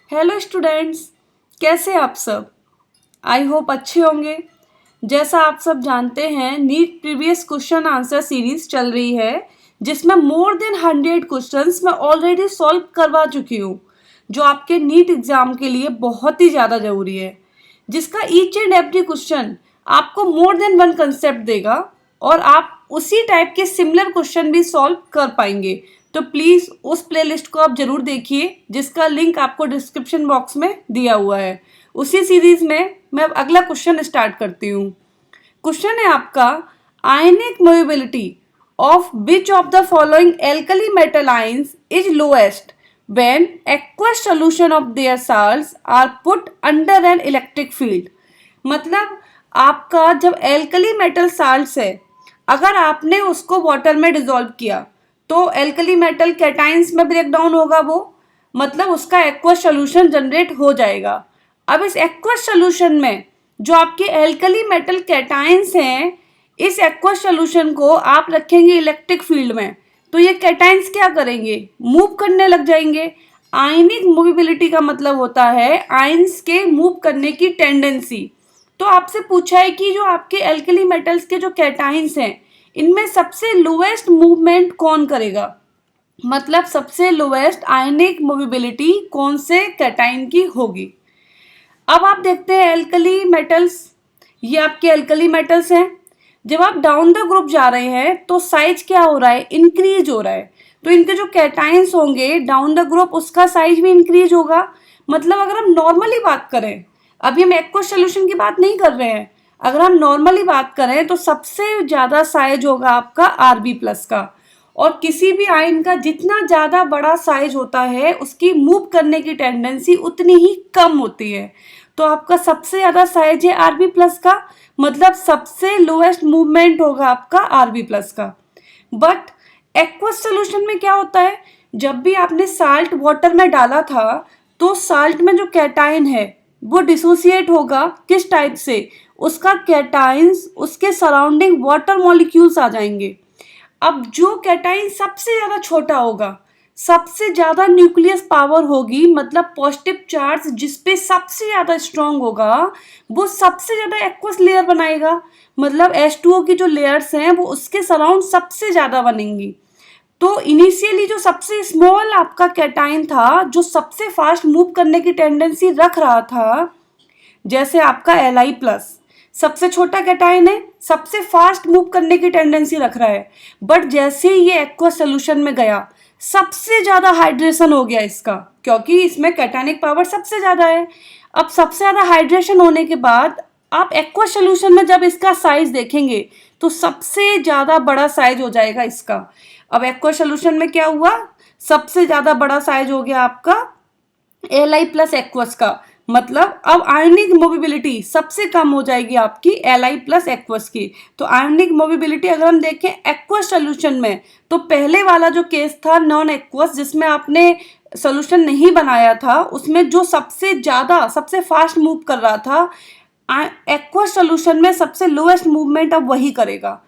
Hello students, कैसे आप सब। आई होप अच्छे होंगे। जैसा आप सब जानते हैं, NEET previous question answer series चल रही है जिसमें मोर देन 100 क्वेश्चंस मैं ऑलरेडी सॉल्व करवा चुकी हूँ, जो आपके नीट एग्जाम के लिए बहुत ही ज़्यादा ज़रूरी है, जिसका ईच एंड एवरी क्वेश्चन आपको मोर देन वन कंसेप्ट देगा और आप उसी टाइप के सिमिलर क्वेश्चन भी सॉल्व कर पाएंगे। तो प्लीज़ उस प्लेलिस्ट को आप जरूर देखिए, जिसका लिंक आपको डिस्क्रिप्शन बॉक्स में दिया हुआ है। उसी सीरीज में मैं अब अगला क्वेश्चन स्टार्ट करती हूँ। क्वेश्चन है आपका, ionic mobility of which of the following alkali metal ions is lowest when aqueous solution of their salts are put under an electric field। मतलब आपका जब एल्कली मेटल साल्ट्स है, अगर आपने उसको वाटर में डिजोल्व किया तो एल्कली मेटल कैटाइंस में ब्रेक डाउन होगा, वो मतलब उसका एक्वस सोल्यूशन जनरेट हो जाएगा। अब इस एक्वस सोल्यूशन में जो आपके एल्कली मेटल कैटाइंस हैं, इस एक्वस सोल्यूशन को आप रखेंगे इलेक्ट्रिक फील्ड में, तो ये कैटाइंस क्या करेंगे, मूव करने लग जाएंगे। आयनिक मूवेबिलिटी का मतलब होता है आयंस के मूव करने की टेंडेंसी। तो आपसे पूछा है कि जो आपके एल्कली मेटल्स के जो कैटाइंस हैं, इनमें सबसे लोएस्ट मूवमेंट कौन करेगा, मतलब सबसे लोएस्ट आयनिक मूवेबिलिटी कौन से कैटाइन की होगी। अब आप देखते हैं एल्कली मेटल्स, ये आपके एल्कली मेटल्स हैं। जब आप डाउन द ग्रुप जा रहे हैं तो साइज क्या हो रहा है, इंक्रीज हो रहा है। तो इनके जो कैटाइंस होंगे डाउन द ग्रुप, उसका साइज भी इंक्रीज होगा। मतलब अगर हम नॉर्मली बात करें, अभी हम एक्वस सोल्यूशन की बात नहीं कर रहे हैं, अगर हम नॉर्मली बात करें तो सबसे ज़्यादा साइज होगा आपका Rb+ का। और किसी भी आयन का जितना ज़्यादा बड़ा साइज होता है, उसकी मूव करने की टेंडेंसी उतनी ही कम होती है। तो आपका सबसे ज़्यादा साइज है Rb+ का, मतलब सबसे लोएस्ट मूवमेंट होगा आपका Rb+ का। बट एक्वस सोल्यूशन में क्या होता है, जब भी आपने साल्ट वाटर में डाला था तो साल्ट में जो कैटाइन है वो डिसोसिएट होगा किस टाइप से, उसका कैटाइंस उसके सराउंडिंग वाटर मॉलिक्यूल्स आ जाएंगे। अब जो कैटाइन सबसे ज़्यादा छोटा होगा, सबसे ज़्यादा न्यूक्लियस पावर होगी, मतलब पॉजिटिव चार्ज जिस पे सबसे ज़्यादा स्ट्रॉन्ग होगा, वो सबसे ज़्यादा एक्वस लेयर बनाएगा। मतलब H2O की जो लेयर्स हैं वो उसके सराउंड सबसे ज़्यादा बनेंगी। तो इनिशियली जो सबसे स्मॉल आपका कैटाइन था, जो सबसे फास्ट मूव करने की टेंडेंसी रख रहा था, जैसे आपका Li+, सबसे छोटा कैटाइन है, सबसे फास्ट मूव करने की टेंडेंसी रख रहा है। बट जैसे ही ये एक्वस सोल्यूशन में गया, सबसे ज़्यादा हाइड्रेशन हो गया इसका, क्योंकि इसमें कैटानिक पावर सबसे ज़्यादा है। अब सबसे ज़्यादा हाइड्रेशन होने के बाद आप एक्वस सोल्यूशन में जब इसका साइज देखेंगे तो सबसे ज़्यादा बड़ा साइज हो जाएगा इसका। अब एक्वस सोल्यूशन में क्या हुआ, सबसे ज़्यादा बड़ा साइज हो गया आपका Li+ एक्वस का। मतलब अब आयनिक मोबिलिटी सबसे कम हो जाएगी आपकी Li+ एक्वस की। तो आयनिक मोबिलिटी अगर हम देखें एक्वस सोल्यूशन में, तो पहले वाला जो केस था नॉन एक्वस, जिसमें आपने सोल्यूशन नहीं बनाया था, उसमें जो सबसे ज़्यादा सबसे फास्ट मूव कर रहा था, एक्वस सोल्यूशन में सबसे लोएस्ट मूवमेंट अब वही करेगा।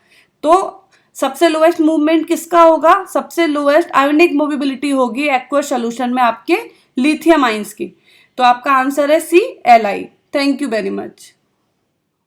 तो सबसे लोएस्ट मूवमेंट किसका होगा, सबसे लोएस्ट आयनिक मोबिलिटी होगी एक्वस सोल्यूशन में आपके लिथियम आयंस की। तो आपका आंसर है C, Li। Thank you very much.